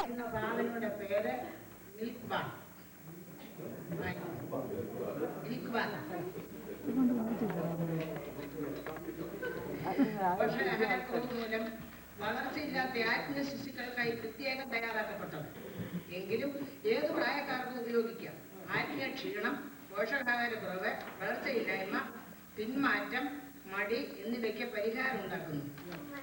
സാധനങ്ങളുടെ പേര് milk bar. Milk bar പോഷകാഹാരക്കുറവ് മൂലം വളർച്ചയില്ലാത്ത ആത്മീയ ശിശുക്കൾക്കായി പ്രത്യേകം തയ്യാറാക്കപ്പെട്ടത്. എങ്കിലും ഏത് പ്രായക്കാർക്കും ഉപയോഗിക്കാം. ആത്മീയ ക്ഷീണം, പോഷകാഹാരക്കുറവ്, വളർച്ചയില്ലായ്മ, പിന്മാറ്റം, മടി എന്നിവയ്ക്ക് പരിഹാരം ഉണ്ടാക്കുന്നു.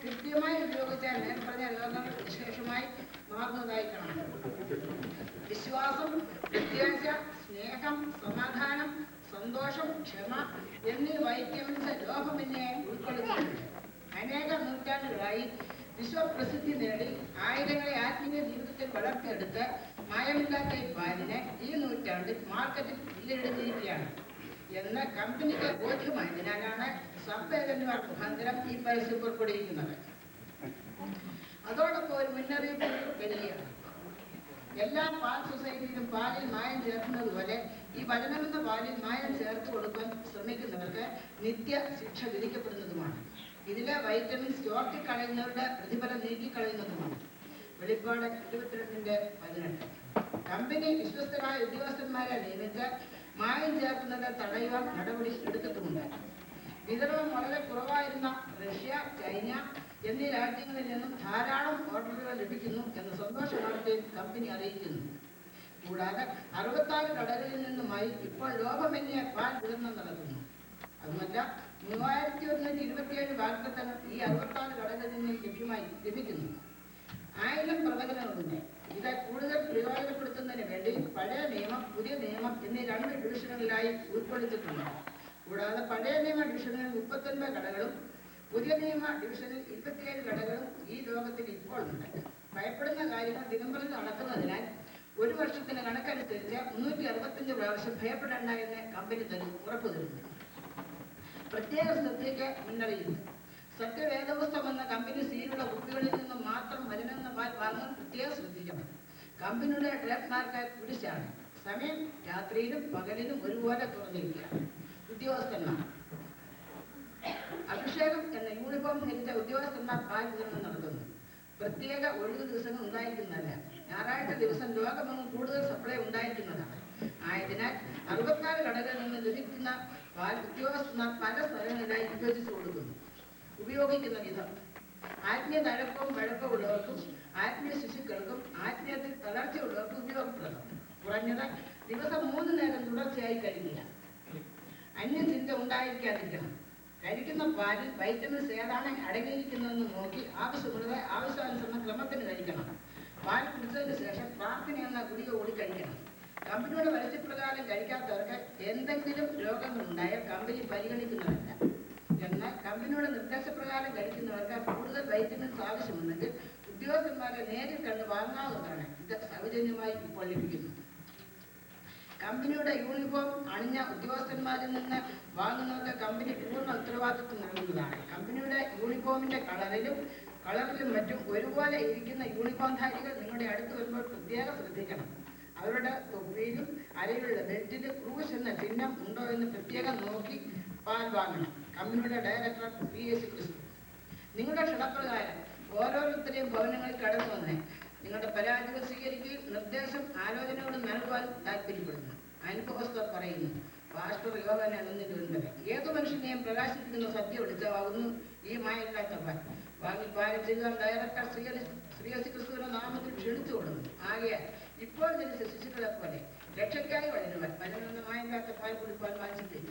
കൃത്യമായി ഉപയോഗിച്ചാൽ മേൽപ്പറഞ്ഞ രോഗങ്ങൾ വിശേഷമായി മാറുന്നതായി കാണാം. വിശ്വാസം, പ്രത്യാശ, സ്നേഹം, സമാധാനം, സന്തോഷം, ക്ഷമ എന്നീ വൈറ്റമിൻസ് ലോകമെന്നെ ഉൾക്കൊള്ളുന്നുണ്ട്. അനേക നൂറ്റാണ്ടുകളായി വിശ്വപ്രസിദ്ധി നേടി ആയിരങ്ങളെ ആത്മീയ ജീവിതത്തിൽ വളർത്തിയെടുത്ത് മായമില്ലാത്ത ഈ പാലിന് ഈ നൂറ്റാണ്ടിൽ മാർക്കറ്റിൽ വിലയിടുന്നിരിക്കുകയാണ് എന്ന് കമ്പനിക്ക് ബോധ്യമായതിനാലാണ് സബ്ഏജന്റുമാർ മുഖാന്തരം ഈ പരസ്യം പുറപ്പെടുവിക്കുന്നത്. അതോടൊപ്പം ഒരു മുന്നറിയിപ്പ് വരികയാണ്. എല്ലാ പാൽ സൊസൈറ്റിയിലും പാലിൽ മായം ചേർക്കുന്നത് പോലെ ഈ വചനമെന്ന പാലിൽ മായം ചേർത്ത് കൊടുക്കാൻ ശ്രമിക്കുന്നവർക്ക് നിത്യ ശിക്ഷ വിധിക്കപ്പെടുന്നതുമാണ്. ഇതിലെ വൈറ്റമിൻസ് ചോർത്തിക്കളയുന്നവരുടെ പ്രതിഫലം നീക്കിക്കളയുന്നതുമാണ്. വെളിപ്പാട് 22:18. കമ്പനി വിശ്വസ്തരായ ഉദ്യോഗസ്ഥന്മാരെ നിയമിച്ച് മായം ചേർക്കുന്നത് തടയുവാൻ നടപടി എടുത്തിട്ടുമുണ്ട്. വിതരണം വളരെ കുറവായിരുന്ന റഷ്യ, ചൈന എന്നീ രാജ്യങ്ങളിൽ നിന്നും ധാരാളം ഓർഡറുകൾ ലഭിക്കുന്നു എന്ന സന്തോഷ വാർത്തയും കമ്പനി അറിയിക്കുന്നു. കൂടാതെ 64 കടകളിൽ നിന്നുമായി ഇപ്പോൾ ലോകമെന്നിയ പാൽ വിതരണം നടത്തുന്നു. അതുമല്ല, 3127 വാഗ്ദത്തങ്ങൾ ഈ 64 കടകളിൽ നിന്ന് ലഭിക്കുന്നു. 1000 പ്രവചനങ്ങളുണ്ട്. ഇത് കൂടുതൽ പ്രയോജനപ്പെടുത്തുന്നതിന് വേണ്ടി പഴയ നിയമം, പുതിയ നിയമം എന്നീ 2 ഡിവിഷനുകളിലായി ഉൾപ്പെടുത്തിയിട്ടുണ്ട്. കൂടാതെ പഴയ നിയമ ഡിവിഷനിൽ 39 കടകളും പുതിയ നിയമ ഡിവിഷനിൽ 27 കടകളും ഈ ലോകത്തിൽ ഇപ്പോൾ ഉണ്ട്. ഭയപ്പെടുന്ന കാര്യങ്ങൾ ദിനംപ്രതി നടക്കുന്നതിനാൽ ഒരു വർഷത്തിന് കണക്കനുസരിച്ച് 365 പ്രാവശ്യം ഭയപ്പെടേണ്ട എന്ന് കമ്പനി ഉറപ്പു തരുന്നു. പ്രത്യേക ശ്രദ്ധയ്ക്ക് മുന്നറിയിപ്പ്. സത്യവേദപുസ്തകം എന്ന കമ്പനി സീലുള്ള കുപ്പികളിൽ നിന്നും മാത്രം വചനെന്ന പാൽ വാങ്ങാൻ പ്രത്യേകം ശ്രദ്ധിക്കണം. കമ്പനിയുടെ ട്രേഡ് മാർക്ക് കുരിശാണ്. സമയം രാത്രിയിലും പകലിലും ഒരുപോലെ തുറന്നിരിക്കുക. ഉദ്യോഗസ്ഥന്മാർ. അഭിഷേകം എന്ന യൂണിഫോം ധരിച്ച ഉദ്യോഗസ്ഥന്മാർ പാൽ വിതരണം നടത്തുന്നു. പ്രത്യേക ഒഴിവ് ദിവസങ്ങൾ ഉണ്ടായിരിക്കുന്നതല്ല. ഞായറാഴ്ച ദിവസം ലോകമെങ്ങും കൂടുതൽ സപ്ലൈ ഉണ്ടായിരിക്കുന്നതാണ്. ആയതിനാൽ 64 കടകളിൽ നിന്ന് ലഭിക്കുന്ന പാൽ ഉദ്യോഗസ്ഥന്മാർ പല സ്ഥലങ്ങളിലായി വിഭജിച്ചു കൊടുക്കുന്നു. ഉപയോഗിക്കുന്ന വിധം. ആത്മീയ തഴക്കവും വഴക്കമുള്ളവർക്കും ആത്മീയ ശിശുക്കൾക്കും ആത്മീയത്തിൽ തളർച്ചയുള്ളവർക്കും ഉപയോഗപ്രദം. കുറഞ്ഞത് ദിവസം 3 നേരം തുടർച്ചയായി കഴിക്കുക. അന്യചിന്ത ഉണ്ടായിരിക്കാതിരിക്കണം. കഴിക്കുന്ന പാലിൽ വൈറ്റമിൻസ് ഏതാണ് അടങ്ങിയിരിക്കുന്നതെന്ന് നോക്കി ആവശ്യമുള്ളത് ആവശ്യാനുസരണം ക്രമത്തിന് കഴിക്കണം. പാൽ കുടിച്ചതിന് ശേഷം പ്രാർത്ഥന എന്ന ഗുളിക കൂടി കഴിക്കണം. കമ്പനിയുടെ പരസ്യപ്രകാരം കഴിക്കാത്തവർക്ക് എന്തെങ്കിലും രോഗങ്ങളുണ്ടായാൽ കമ്പനി പരിഗണിക്കുന്നതല്ല. എന്നാൽ കമ്പനിയുടെ നിർദ്ദേശപ്രകാരം കഴിക്കുന്നവർക്ക് കൂടുതൽ വൈറ്റമിൻസ് ആവശ്യമുണ്ടെങ്കിൽ ഉദ്യോഗസ്ഥന്മാരെ നേരിൽ കണ്ട് വാങ്ങാവുന്നതാണ്. ഇത് സൗജന്യമായി ഇപ്പോൾ ലഭിക്കുന്നു. കമ്പനിയുടെ യൂണിഫോം അണിഞ്ഞ ഉദ്യോഗസ്ഥന്മാരിൽ നിന്ന് വാങ്ങുന്നവർക്ക് കമ്പനി പൂർണ്ണ ഉത്തരവാദിത്വം നൽകുന്നതാണ്. കമ്പനിയുടെ യൂണിഫോമിന്റെ കളറിലും മറ്റും ഒരുപോലെ ഇരിക്കുന്ന യൂണിഫോംധാരികൾ നിങ്ങളുടെ അടുത്ത് വരുമ്പോൾ പ്രത്യേകം ശ്രദ്ധിക്കണം. അവരുടെ തൊപ്പിയിലും അരയിലുള്ള ബെൽറ്റിൽ ക്രൂശ് എന്ന ചിഹ്നം ഉണ്ടോ എന്ന് പ്രത്യേകം നോക്കി പാൽ വാങ്ങണം. കമ്പനിയുടെ ഡയറക്ടർ PS ക്രിസ്തു. നിങ്ങളുടെ ക്ഷണപ്രകാരം ഓരോരുത്തരെയും ഭവനങ്ങളിൽ കടന്നു വന്നേ നിങ്ങളുടെ പരാതികൾ സ്വീകരിക്കുകയും നിർദ്ദേശം ആലോചനകളും നൽകുവാൻ താല്പര്യപ്പെടുന്നു. അനുഭവസ്ഥർ പറയുന്നു. പാസ്റ്റർ യോഹന്നാൻ 1:9. ഏതു മനുഷ്യനെയും പ്രകാശിപ്പിക്കുന്ന സത്യം എടുക്കാവുന്നു ഈ മായമില്ലാത്ത പാൽ. വാങ്ങി പാലം ചെയ്യുവാൻ ഡയറക്ടർ ശ്രീ ക്രിസ്തുവിന്റെ നാമത്തിൽ ക്ഷണിച്ചു കൊടുക്കുന്നു. ആകയാൽ ഇപ്പോൾ ജനിച്ച ശിശുക്കളെ പോലെ രക്ഷയ്ക്കായി വളരുവാൻ പലരെന്ന മായമില്ലാത്ത പാൽ കുടിപ്പാൻ വാങ്ങിച്ചിട്ടില്ല.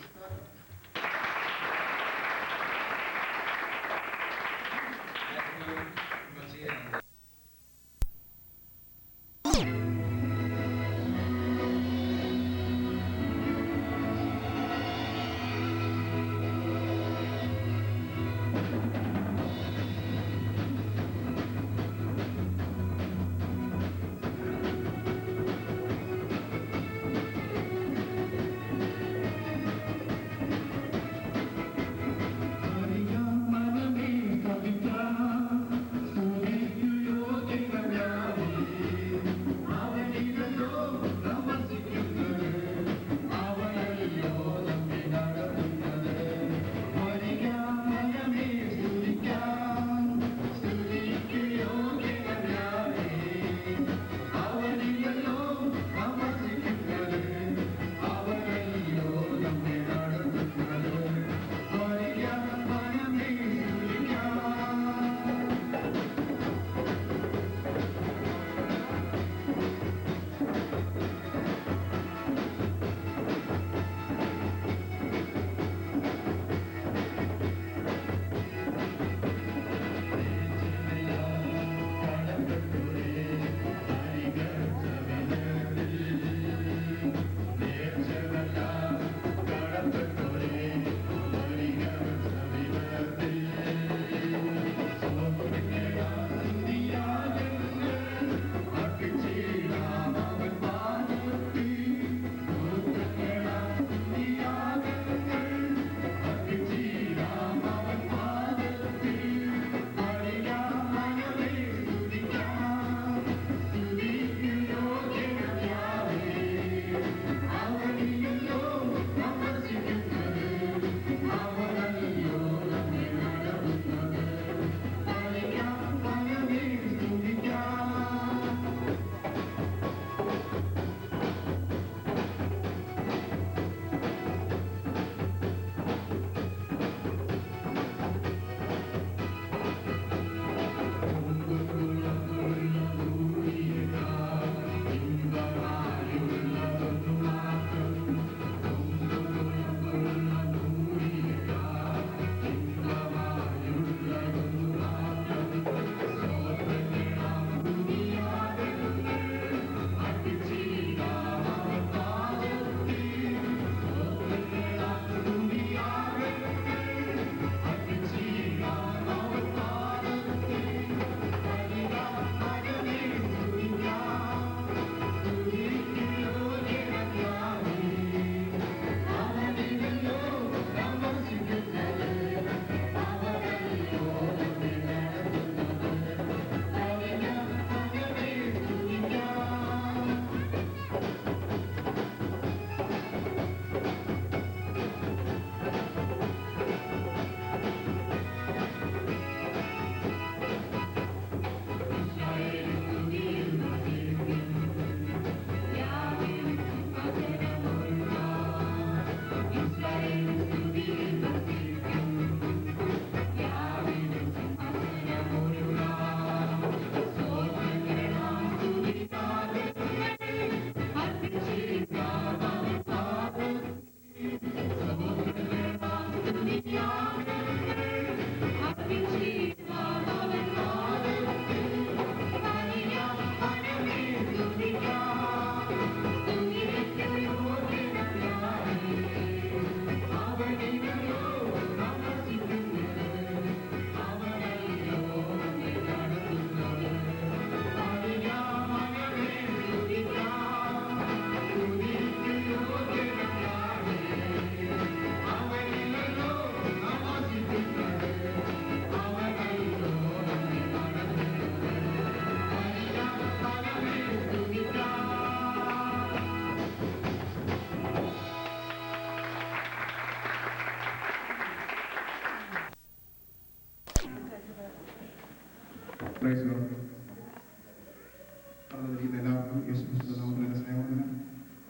എല്ലാവർക്കും യേശുക്രിസ്തുവിന്റെ നാമത്തിൽ എൻ്റെ സ്നേഹവന്ദനം.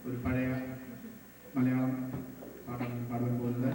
ഒരു പഴയ മലയാളം പാട്ടാണ് പാടുവാൻ പോകുന്നത്.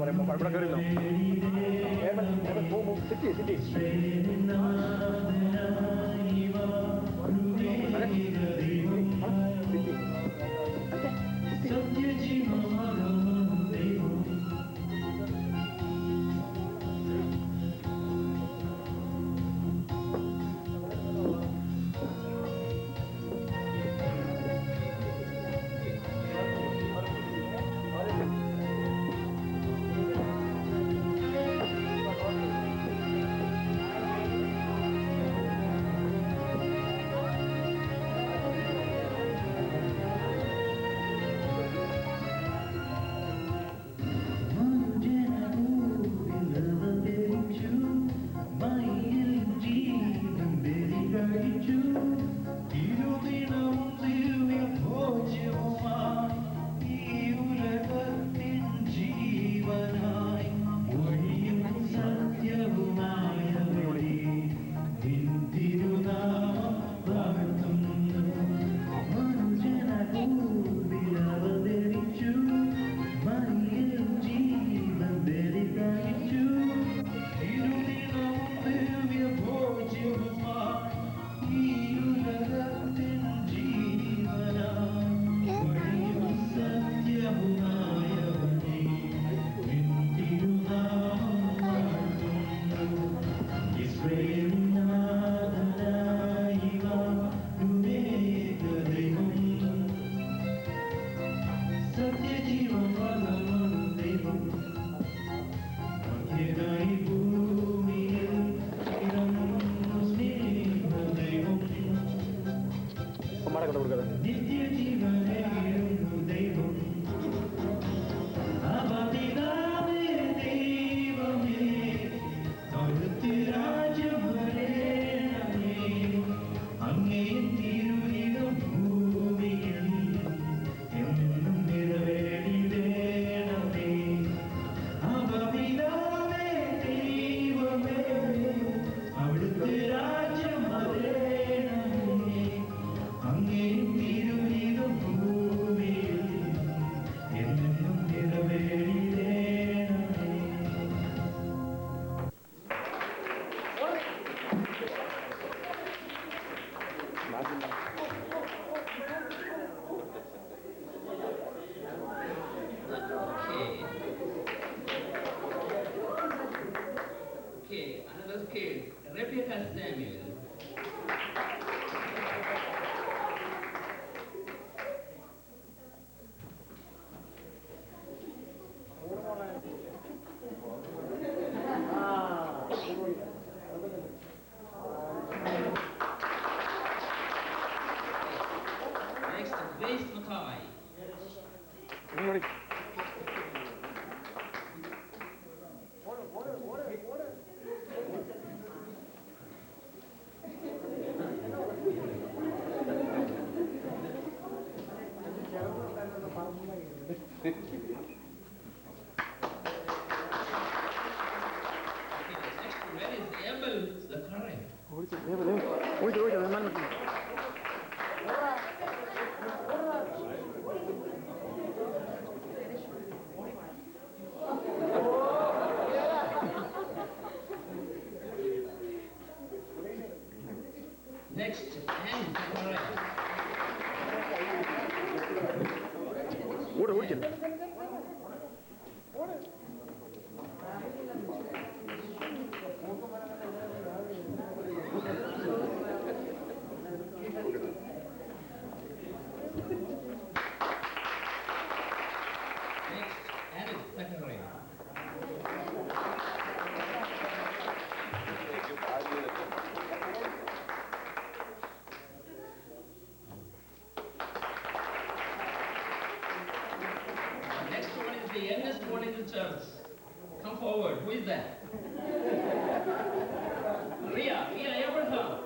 പറയുമ്പോൾ ഇവിടെ കയറില്ലോ city Next, and the youngest one in the church. Come forward. Who is that? Ria Abraham.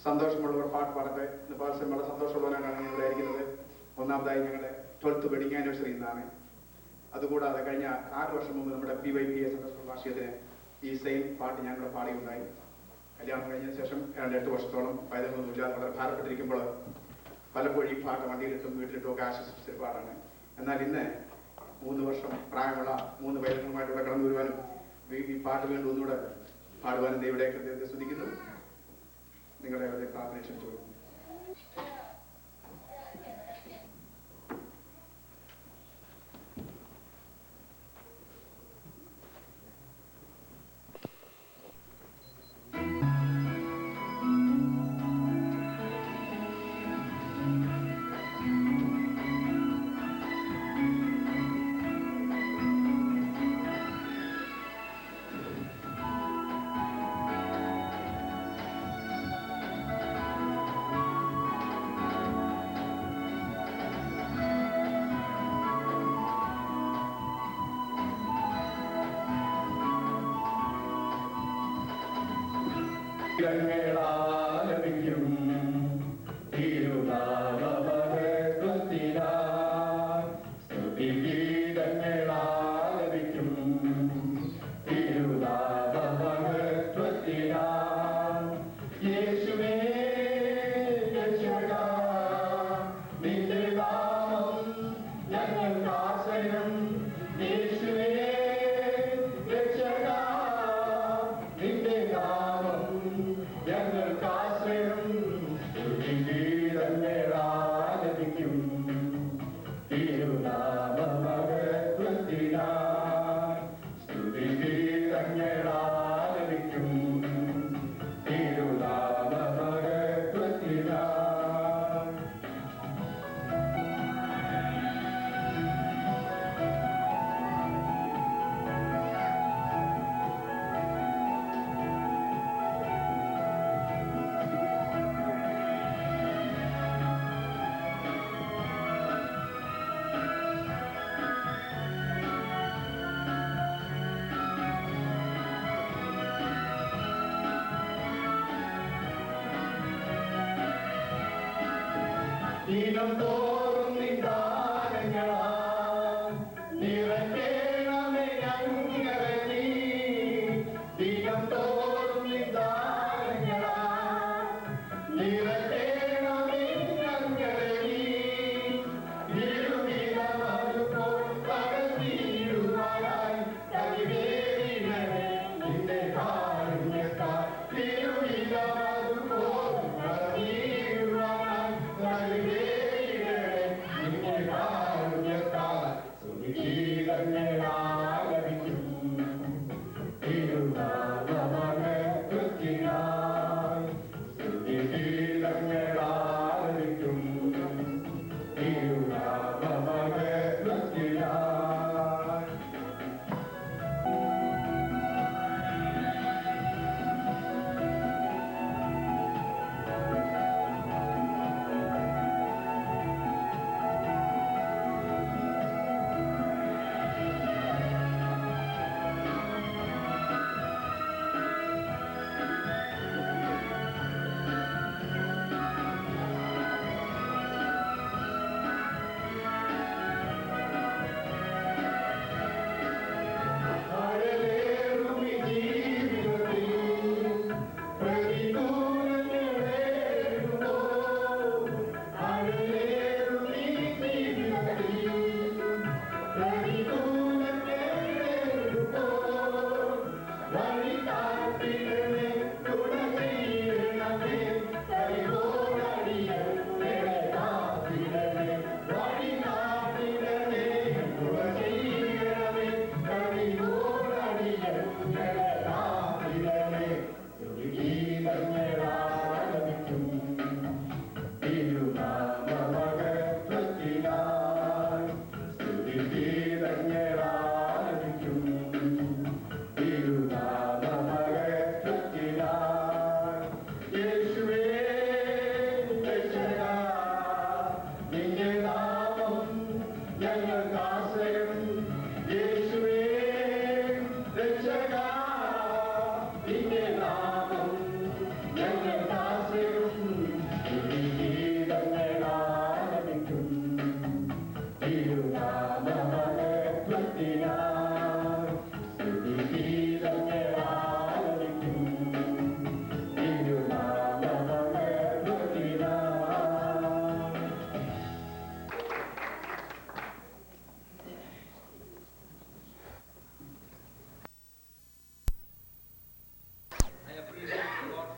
സന്തോഷമുള്ളവർ പാട്ട് പാടട്ടെ. പാർശ്വം വളരെ സന്തോഷമുള്ളവരാണ് ഇവിടെ ഇരിക്കുന്നത്. ഒന്നാമതായി ഞങ്ങളുടെ 12th വെഡിങ് ആനിവേഴ്സറി ഇന്നാണ്. അതുകൂടാതെ കഴിഞ്ഞ 6 വർഷം മുമ്പ് നമ്മുടെ PYPA സന്തോഷ വാർഷികത്തിന് ഈ സെയിം പാട്ട് ഞാനിവിടെ പാടിയുണ്ടായി. കല്യാണം കഴിഞ്ഞതിന് ശേഷം 8 വർഷത്തോളം പൈതൃകമൊന്നുമില്ലാതെ വളരെ ഭാരപ്പെട്ടിരിക്കുമ്പോൾ പലപ്പോഴും ഈ പാട്ട് വണ്ടിയിലിട്ടും വീട്ടിലിട്ടും ഒക്കെ ആശ്വസിച്ചൊരു പാട്ടാണ്. എന്നാൽ ഇന്ന് 3 വർഷം പ്രായമുള്ള 3 പൈതൃകങ്ങളുമായിട്ടൂടെ കടന്നു വരുവാനും ഈ പാട്ട് വീണ്ടും ഒന്നുകൂടെ പാടുവാനും ദൈവത്തെ സ്തുതിക്കുന്നു. നിങ്ങളുടെ പ്രാർത്ഥന ക്ഷണിച്ചു. ിക്കും സ്തുതിഗീതങ്ങളാലപിക്കും യേശുവേ രക്ഷക നിന്റെ നാമം ഞങ്ങൾക്ക് ആശ്രയം. യേശുവേ രക്ഷക നിന്റെ നാമം ഞങ്ങൾക്ക് ആശ്രയം. സ്തുതിഗീതങ്ങളാലപിക്കും തിരുനാമമഹത്വത്തിനായി. സ്തുതിഗീതങ്ങളാലപിക്കും തിരുനാമമഹത്വത്തിനായി. ദിനം തോറും നിദാനങ്ങളാൽ നിറയ്ക്കണമേ ഞങ്ങളെ നീ. ദിനം തോറും നിദാനങ്ങളാൽ നിറയ്ക്കണമേ ഞങ്ങളെ നീ. ഇരുവിധമതുപോൽ പകർന്നിടുവാനായി കഴിവേറിയവേ നിന്റെ കാരുണ്യത്താൽ. ഇരുവിധമതുപോൽ പകർന്നിടുവാനായി കഴിവേറിയവേ നിന്റെ കാരുണ്യത്താൽ. സ്തുതിഗീതങ്ങളാലപിക്കും തിരുനാമമഹത്വത്തിനായി. സ്തുതിഗീതങ്ങളാലപിക്കും തിരുനാമമഹത്വത്തിനായി. തിരുനാമമഹത്വത്തിനായി. സ്തുതിഗീതങ്ങളാലപിക്കും ആശ്രയം